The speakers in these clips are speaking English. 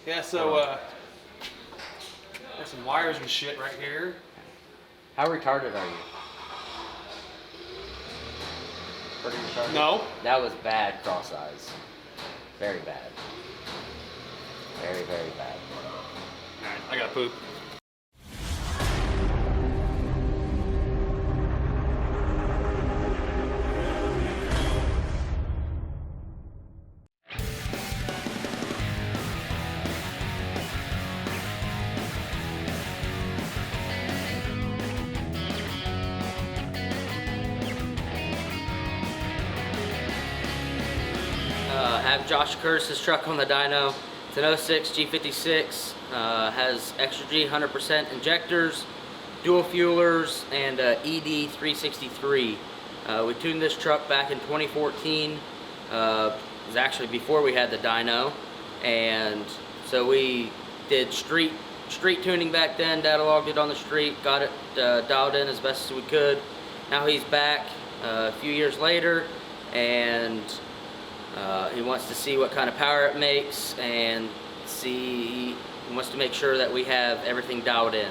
Yeah, so got some wires and shit right here. How retarded are you? Pretty retarded? No. That was bad cross eyes. Very bad. Very, very bad. Alright, I gotta poop. Have Josh Curtis's truck on the dyno. It's an 06 G56, has extra G 100% injectors, dual fuelers, and ED 363. We tuned this truck back in 2014. It was actually before we had the dyno, and so we did street tuning back then. Data logged it on the street, got it dialed in as best as we could. Now he's back a few years later, and he wants to see what kind of power it makes, and he wants to make sure that we have everything dialed in.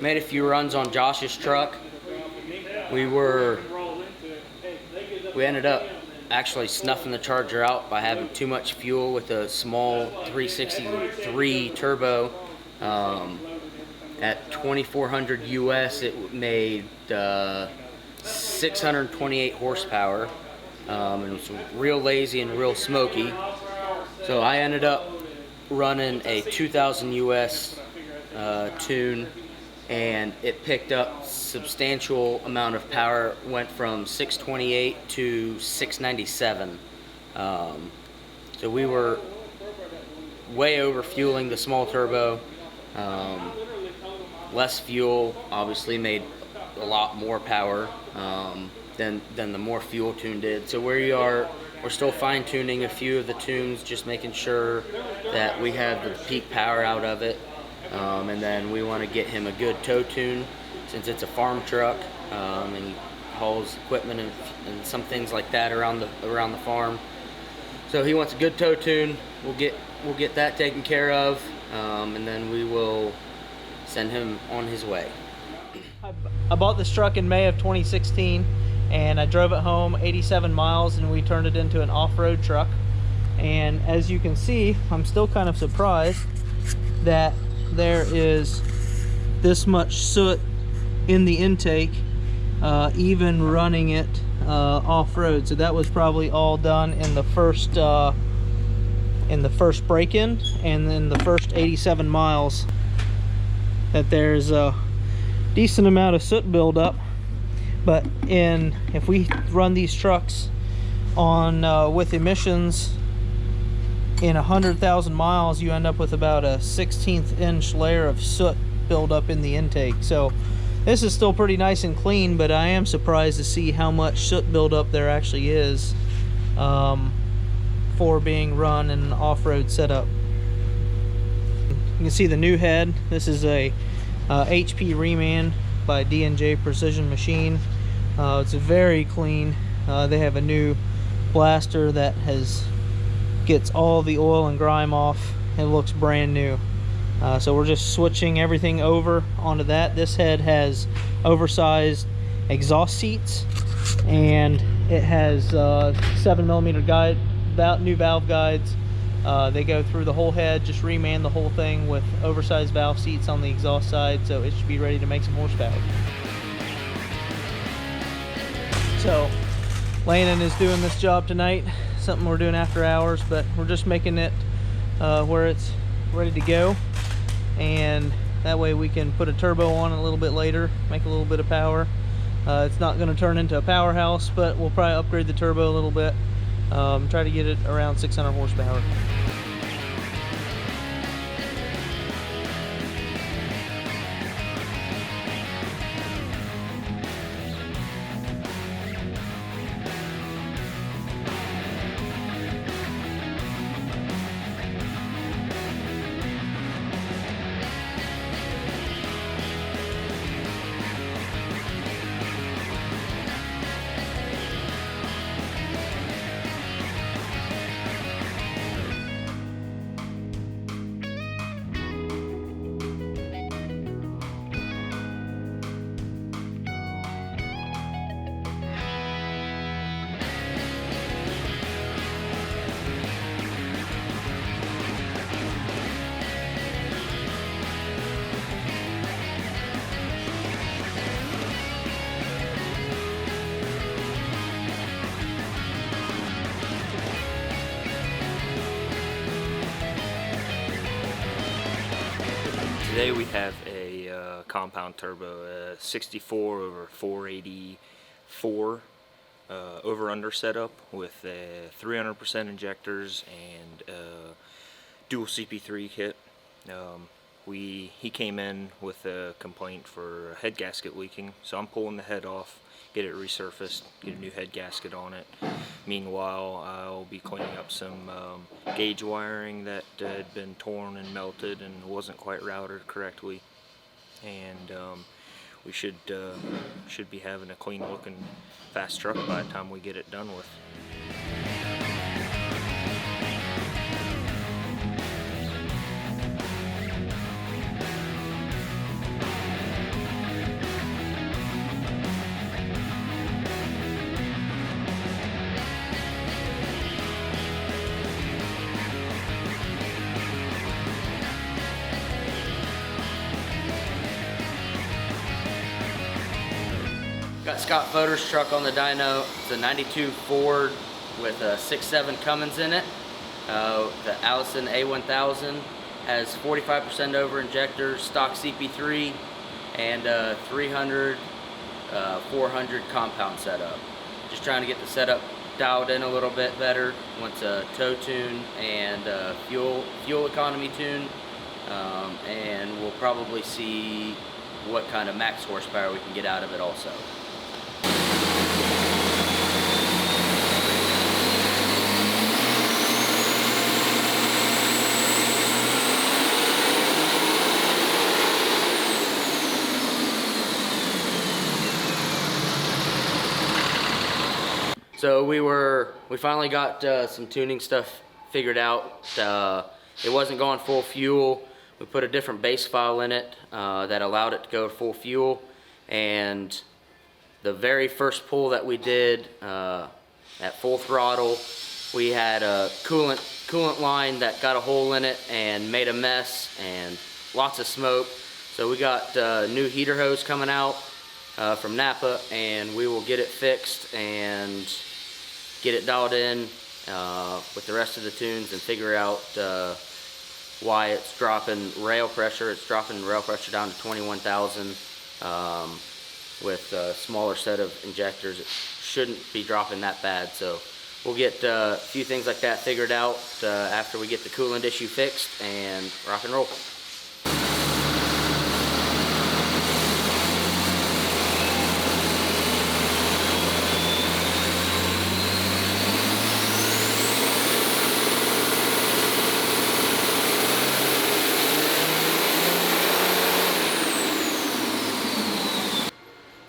Made a few runs on Josh's truck. We ended up actually snuffing the charger out by having too much fuel with a small 363 turbo. At 2400 US, it made 628 horsepower, and it was real lazy and real smoky. So I ended up running a 2000 US tune, and it picked up substantial amount of power. Went from 628 to 697. So we were way over fueling the small turbo. Less fuel obviously made a lot more power than the more fuel tune did. So we're still fine tuning a few of the tunes, just making sure that we have the peak power out of it. And then we want to get him a good tow tune, since it's a farm truck, and he hauls equipment and some things like that around the farm. So he wants a good tow tune. We'll get that taken care of, and then we will send him on his way. I bought this truck in May of 2016, and I drove it home 87 miles, and we turned it into an off-road truck. And as you can see, I'm still kind of surprised that there is this much soot in the intake, even running it off-road. So that was probably all done in the first break-in, and then the first 87 miles that there's a decent amount of soot buildup. But if we run these trucks on with emissions in 100,000 miles, you end up with about a 1/16 inch layer of soot buildup in the intake. So this is still pretty nice and clean, but I am surprised to see how much soot buildup there actually is for being run in an off-road setup. You can see the new head. This is a HP reman by D&J Precision Machine. It's very clean. They have a new blaster that gets all the oil and grime off. It looks brand new. So we're just switching everything over onto that. This head has oversized exhaust seats, and it has 7mm new valve guides. They go through the whole head. Just reman the whole thing with oversized valve seats on the exhaust side, so it should be ready to make some horsepower. So Landon is doing this job tonight, something we're doing after hours, but we're just making it where it's ready to go, and that way we can put a turbo on a little bit later, make a little bit of power. It's not going to turn into a powerhouse, but we'll probably upgrade the turbo a little bit. Try to get it around 600 horsepower. Today we have a compound turbo, 64 over 484 over-under setup with 300% injectors and dual CP3 kit. He came in with a complaint for head gasket leaking, so I'm pulling the head off, get it resurfaced, get a new head gasket on it. Meanwhile, I'll be cleaning up some gauge wiring that had been torn and melted and wasn't quite routed correctly, and we should be having a clean looking fast truck by the time we get it done with. Got Scott Fodor's truck on the dyno. It's a 92 Ford with a 6.7 Cummins in it. The Allison A1000 has 45% over injectors, stock CP3, and 300, 400 compound setup. Just trying to get the setup dialed in a little bit better. Wants a tow tune and a fuel economy tune, and we'll probably see what kind of max horsepower we can get out of it also. So we finally got some tuning stuff figured out. It wasn't going full fuel. We put a different base file in it that allowed it to go full fuel, and the very first pull that we did at full throttle, we had a coolant line that got a hole in it and made a mess and lots of smoke. So we got new heater hose coming out from Napa, and we will get it fixed and get it dialed in with the rest of the tunes and figure out why it's dropping rail pressure. It's dropping rail pressure down to 21,000 with a smaller set of injectors. It shouldn't be dropping that bad, so we'll get a few things like that figured out after we get the coolant issue fixed and rock and roll.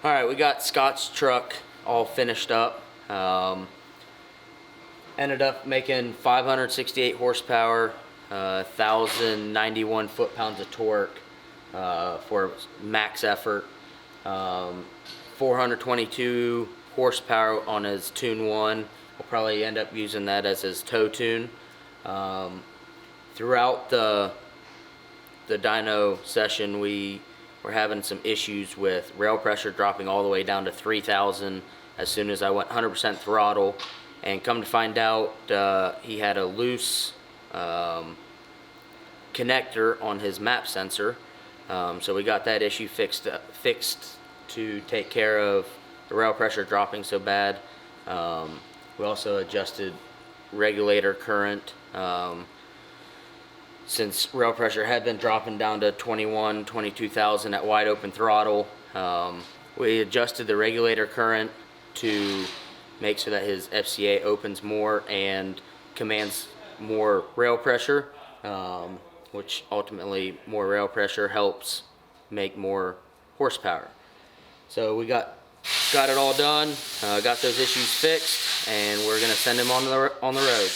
Alright, we got Scott's truck all finished up. Ended up making 568 horsepower, 1,091 foot-pounds of torque for max effort, 422 horsepower on his Tune 1. We'll probably end up using that as his tow tune. Throughout the dyno session, we were having some issues with rail pressure dropping all the way down to 3,000 as soon as I went 100% throttle, and come to find out he had a loose connector on his map sensor. So we got that issue fixed to take care of the rail pressure dropping so bad. We also adjusted regulator current. Since rail pressure had been dropping down to 22,000 at wide open throttle, we adjusted the regulator current to make so that his FCA opens more and commands more rail pressure, which ultimately more rail pressure helps make more horsepower. So we got it all done, got those issues fixed, and we're gonna send him on the road.